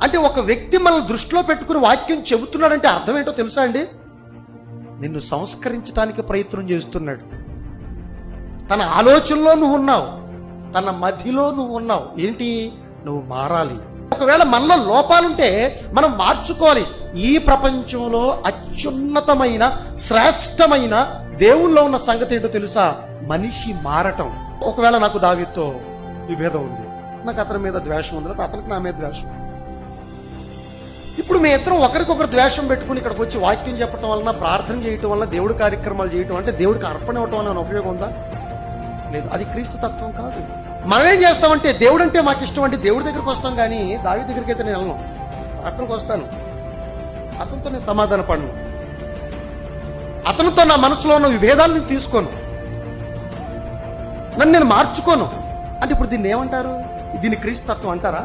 అంటే ఒక వ్యక్తి మనల్ని దృష్టిలో పెట్టుకుని వాక్యం చెబుతున్నాడంటే అర్థం ఏంటో తెలుసా అండి? నిన్ను సంస్కరించడానికి ప్రయత్నం చేస్తున్నాడు. తన ఆలోచనలో నువ్వు ఉన్నావు, తన మధ్యలో నువ్వు ఉన్నావు. ఏంటి? నువ్వు మారాలి. ఒకవేళ మనలో లోపాలుంటే మనం మార్చుకోవాలి. ఈ ప్రపంచంలో అత్యున్నతమైన శ్రేష్టమైన దేవుల్లో ఉన్న సంగతి ఏంటో తెలుసా? మనిషి మారటం. ఒకవేళ నాకు దావీదుతో విభేదం ఉంది, నాకు అతని మీద ద్వేషం ఉంది, లేదా అతనికి నా మీద ద్వేషం. ఇప్పుడు మీ ఇద్దరం ఒకరికొకరు ద్వేషం పెట్టుకుని ఇక్కడికి వచ్చి వాక్యం చెప్పడం వలన, ప్రార్థన చేయటం వలన, దేవుడి కార్యక్రమాలు చేయటం అంటే దేవుడికి అర్పణ ఇవ్వటం వలన ఉపయోగం ఉందా? లేదు. అది క్రీస్తు తత్వం కాదు. మనం ఏం చేస్తామంటే దేవుడు అంటే మాకు ఇష్టం అంటే దేవుడి దగ్గరికి వస్తాం, కానీ దావీదు దగ్గరికి అయితే నేను వెళ్ళను. అతనికి వస్తాను, అతనితో నేను సమాధాన పడను, అతనితో నా మనసులో ఉన్న విభేదాలను తీసుకోను, నన్ను నేను మార్చుకోను. అంటే ఇప్పుడు దీన్ని ఏమంటారు? దీన్ని క్రీస్తు తత్వం అంటారా?